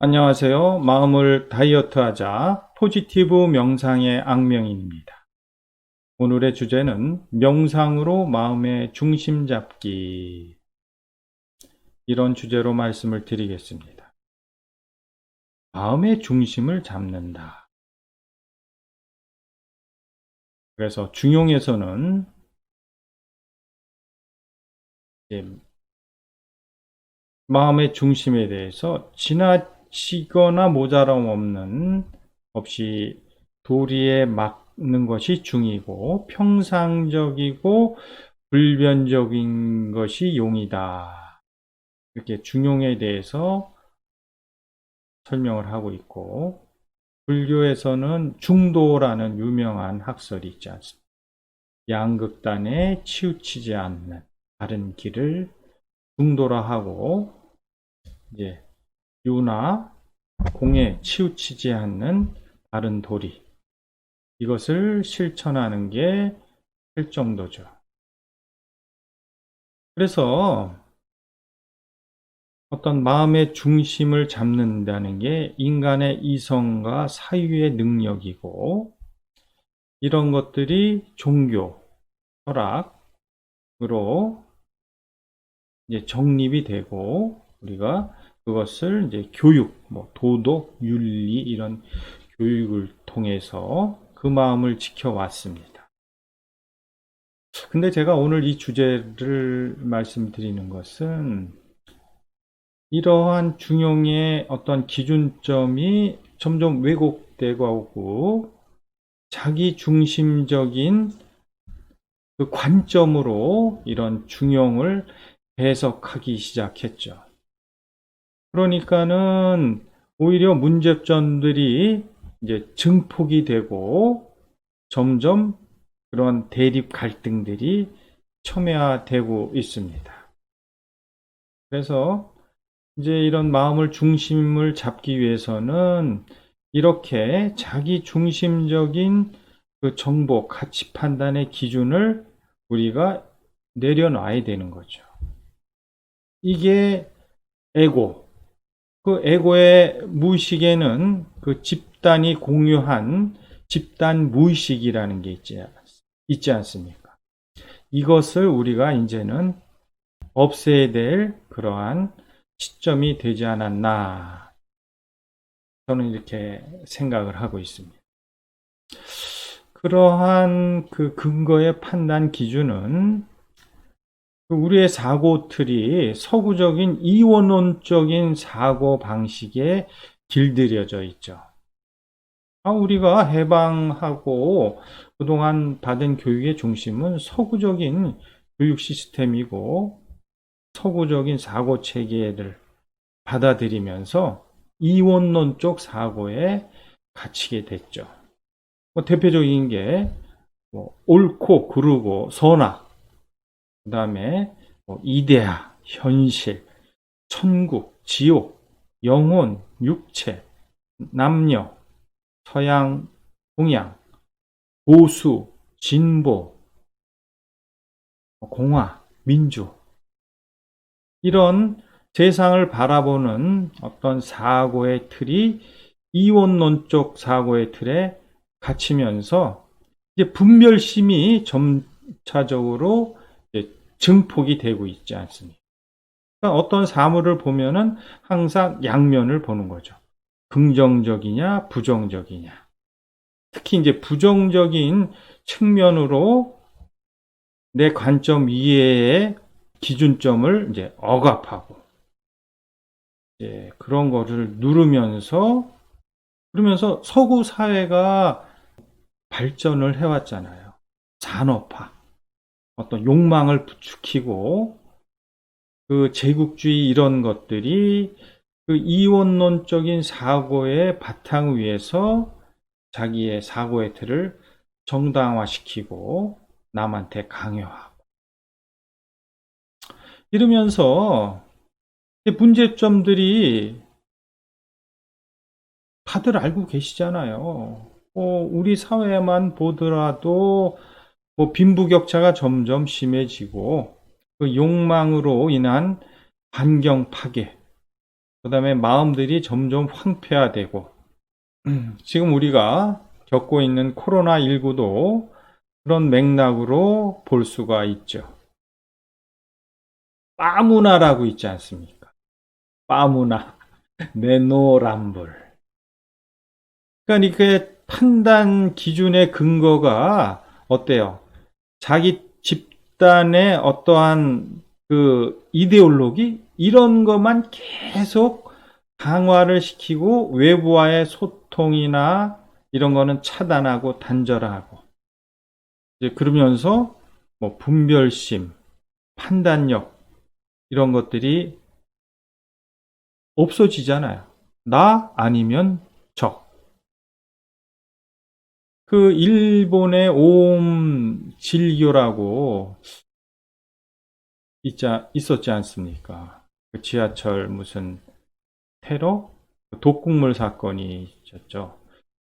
안녕하세요. 마음을 다이어트하자 포지티브 명상의 악명입니다. 오늘의 주제는 명상으로 마음의 중심 잡기, 이런 주제로 말씀을 드리겠습니다. 마음의 중심을 잡는다. 그래서 중용에서는 마음의 중심에 대해서 지나치거나 모자람 없이 도리에 막는 것이 중이고, 평상적이고 불변적인 것이 용이다, 이렇게 중용에 대해서 설명을 하고 있고, 불교에서는 중도라는 유명한 학설이 있지 않습니까? 양극단에 치우치지 않는 바른 길을 중도라 하고, 이제 유나 공에 치우치지 않는 바른 도리, 이것을 실천하는 게 실정도죠. 그래서 어떤 마음의 중심을 잡는다는 게 인간의 이성과 사유의 능력이고, 이런 것들이 종교, 철학으로 이제 정립이 되고, 우리가 그것을 이제 교육, 도덕, 윤리, 이런 교육을 통해서 그 마음을 지켜왔습니다. 근데 제가 오늘 이 주제를 말씀드리는 것은, 이러한 중용의 어떤 기준점이 점점 왜곡되고 하고, 자기 중심적인 그 관점으로 이런 중용을 해석하기 시작했죠. 그러니까는 오히려 문제점들이 이제 증폭이 되고, 점점 그런 대립 갈등들이 첨예화되고 있습니다. 그래서 이제 이런 마음을 중심을 잡기 위해서는 이렇게 자기 중심적인 그 정보, 가치 판단의 기준을 우리가 내려놔야 되는 거죠. 이게 에고. 그 에고의 무의식에는 그 집단이 공유한 집단 무의식이라는 게 있지 않습니까? 이것을 우리가 이제는 없애야 될 그러한 시점이 되지 않았나, 저는 이렇게 생각을 하고 있습니다. 그러한 그 근거의 판단 기준은 우리의 사고 틀이 서구적인 이원론적인 사고 방식에 길들여져 있죠. 우리가 해방하고 그동안 받은 교육의 중심은 서구적인 교육 시스템이고, 서구적인 사고 체계를 받아들이면서 이원론적 사고에 갇히게 됐죠. 대표적인 게 옳고 그르고 선악, 그 다음에 이데아, 현실, 천국, 지옥, 영혼, 육체, 남녀, 서양, 동양, 보수, 진보, 공화, 민주, 이런 세상을 바라보는 어떤 사고의 틀이 이원론적 사고의 틀에 갇히면서 이제 분별심이 점차적으로 이제 증폭이 되고 있지 않습니까? 그러니까 어떤 사물을 보면은 항상 양면을 보는 거죠. 긍정적이냐, 부정적이냐. 특히 이제 부정적인 측면으로 내 관점 이해의 기준점을 이제 억압하고, 그런 거를 누르면서, 그러면서 서구 사회가 발전을 해왔잖아요. 산업화, 어떤 욕망을 부추기고, 그 제국주의 이런 것들이 그 이원론적인 사고의 바탕 위에서 자기의 사고의 틀을 정당화시키고 남한테 강요하고, 이러면서 문제점들이 다들 알고 계시잖아요. 우리 사회만 보더라도 빈부격차가 점점 심해지고, 그 욕망으로 인한 환경 파괴, 그 다음에 마음들이 점점 황폐화되고, 지금 우리가 겪고 있는 코로나19도 그런 맥락으로 볼 수가 있죠. 빠문화라고 있지 않습니까? 빠문화, 내노란불. 그러니까 이게 판단 기준의 근거가 어때요? 자기 집단의 어떠한 그 이데올로기 이런 것만 계속 강화를 시키고 외부와의 소통이나 이런 거는 차단하고 단절하고 이제 그러면서 뭐 분별심, 판단력 이런 것들이 없어지잖아요. 나 아니면 적. 그 일본의 오음 진료라고 있었지 않습니까? 그 지하철 무슨 테러? 독극물 사건이 있었죠.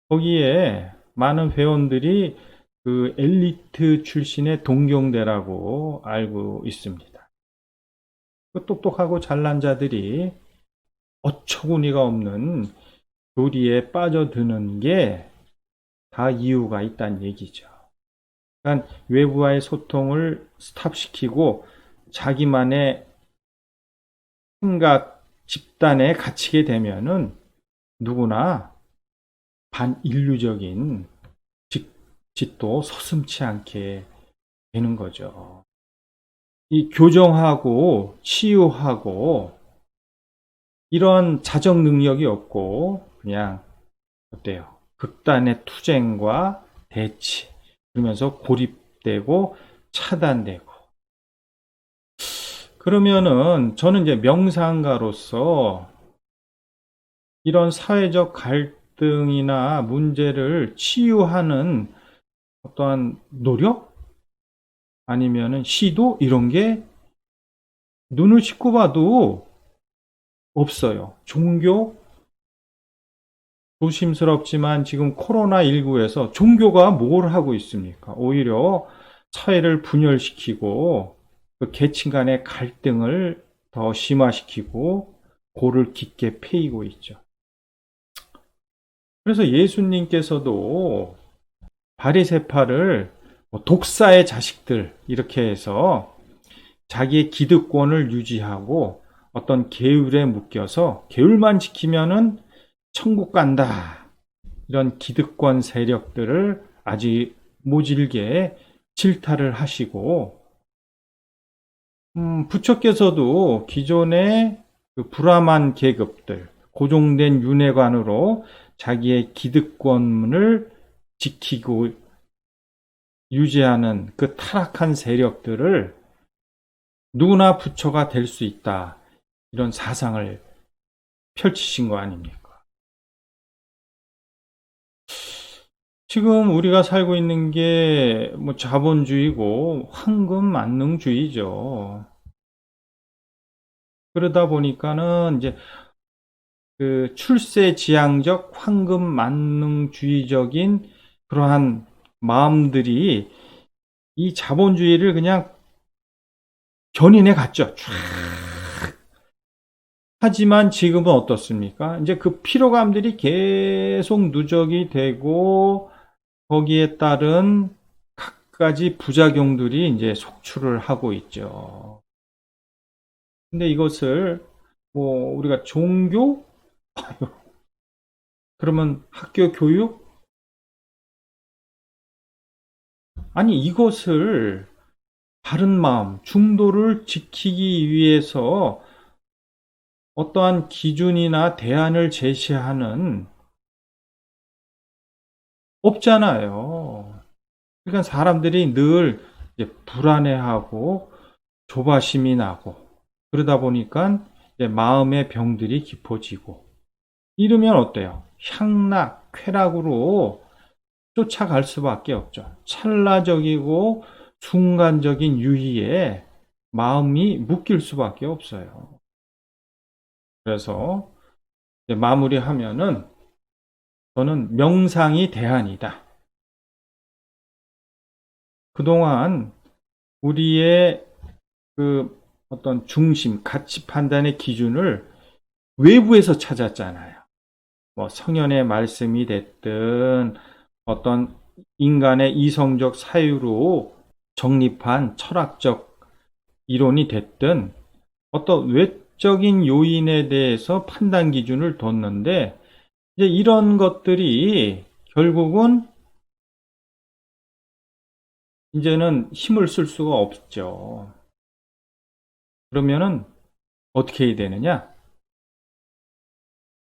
거기에 많은 회원들이 그 엘리트 출신의 동경대라고 알고 있습니다. 그 똑똑하고 잘난 자들이 어처구니가 없는 교리에 빠져드는 게 다 이유가 있다는 얘기죠. 그러니까 외부와의 소통을 스탑시키고 자기만의 생각 집단에 갇히게 되면은 누구나 반인류적인 짓도 서슴지 않게 되는 거죠. 이 교정하고 치유하고 이런 자정 능력이 없고 그냥 어때요? 극단의 투쟁과 대치 그러면서 고립되고 차단되고 그러면은 저는 이제 명상가로서 이런 사회적 갈등이나 문제를 치유하는 어떠한 노력 아니면은 시도 이런 게 눈을 씻고 봐도 없어요. 종교 조심스럽지만 지금 코로나19에서 종교가 뭘 하고 있습니까? 오히려 사회를 분열시키고 그 계층 간의 갈등을 더 심화시키고 골을 깊게 패이고 있죠. 그래서 예수님께서도 바리새파를 독사의 자식들 이렇게 해서 자기의 기득권을 유지하고 어떤 계율에 묶여서 계율만 지키면은 천국 간다. 이런 기득권 세력들을 아주 모질게 질타를 하시고 부처께서도 기존의 그 불암한 계급들 고종된 윤회관으로 자기의 기득권을 지키고 유지하는 그 타락한 세력들을 누구나 부처가 될 수 있다. 이런 사상을 펼치신 거 아닙니까? 지금 우리가 살고 있는 게 뭐 자본주의고 황금 만능주의죠. 그러다 보니까는 이제 그 출세지향적 황금 만능주의적인 그러한 마음들이 이 자본주의를 그냥 견인해 갔죠. 쫙. 하지만 지금은 어떻습니까? 이제 그 피로감들이 계속 누적이 되고 거기에 따른 갖가지 부작용들이 이제 속출을 하고 있죠. 근데 이것을 뭐 우리가 종교? 그러면 학교 교육? 아니 이것을 바른 마음, 중도를 지키기 위해서 어떠한 기준이나 대안을 제시하는 없잖아요. 그러니까 사람들이 늘 이제 불안해하고 조바심이 나고 그러다 보니까 이제 마음의 병들이 깊어지고 이러면 어때요? 향락, 쾌락으로 쫓아갈 수밖에 없죠. 찰나적이고 순간적인 유희에 마음이 묶일 수밖에 없어요. 그래서 마무리하면은 저는 명상이 대안이다. 그동안 우리의 그 어떤 중심, 가치 판단의 기준을 외부에서 찾았잖아요. 뭐 성현의 말씀이 됐든 어떤 인간의 이성적 사유로 정립한 철학적 이론이 됐든 어떤 외적인 요인에 대해서 판단 기준을 뒀는데 이제 이런 것들이 결국은 이제는 힘을 쓸 수가 없죠. 그러면은 어떻게 해야 되느냐?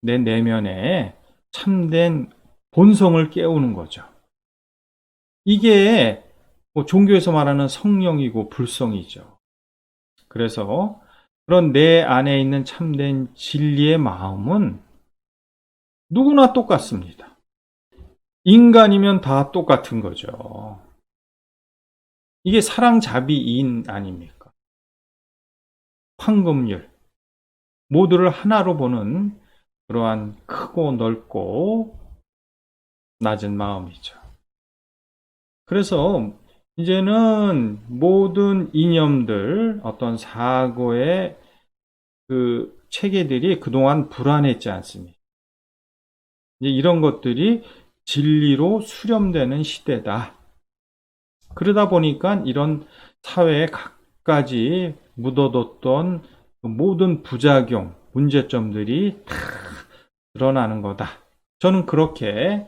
내 내면에 참된 본성을 깨우는 거죠. 이게 뭐 종교에서 말하는 성령이고 불성이죠. 그래서 그런 내 안에 있는 참된 진리의 마음은 누구나 똑같습니다. 인간이면 다 똑같은 거죠. 이게 사랑자비인 아닙니까? 황금률. 모두를 하나로 보는 그러한 크고 넓고 낮은 마음이죠. 그래서 이제는 모든 이념들, 어떤 사고의 그 체계들이 그동안 불안했지 않습니까? 이제 이런 것들이 진리로 수렴되는 시대다. 그러다 보니까 이런 사회에 갖가지 묻어뒀던 모든 부작용, 문제점들이 다 드러나는 거다. 저는 그렇게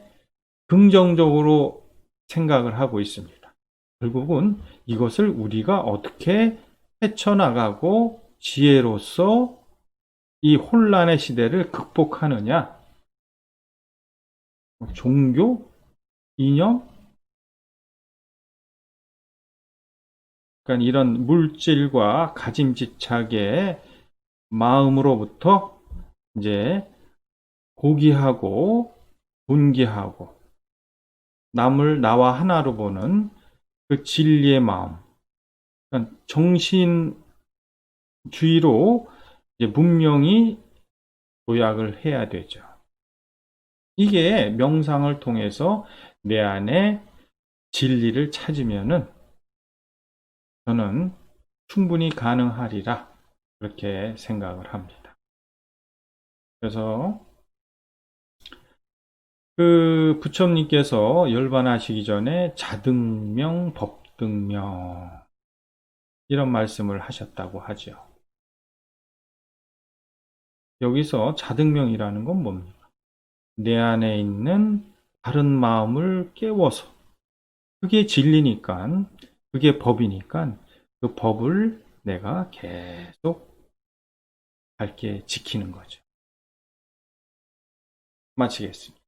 긍정적으로 생각을 하고 있습니다. 결국은 이것을 우리가 어떻게 헤쳐나가고 지혜로서 이 혼란의 시대를 극복하느냐. 종교? 이념? 그러니까 이런 물질과 가짐집착의 마음으로부터 이제 고귀하고 분기하고 남을 나와 하나로 보는 그 진리의 마음, 그러니까 정신주의로 이제 문명이 도약을 해야 되죠. 이게 명상을 통해서 내 안에 진리를 찾으면은 저는 충분히 가능하리라 그렇게 생각을 합니다. 그래서 그 부처님께서 열반하시기 전에 자등명, 법등명 이런 말씀을 하셨다고 하죠. 여기서 자등명이라는 건 뭡니까? 내 안에 있는 바른 마음을 깨워서 그게 진리니까 그게 법이니까 그 법을 내가 계속 밝게 지키는 거죠. 마치겠습니다.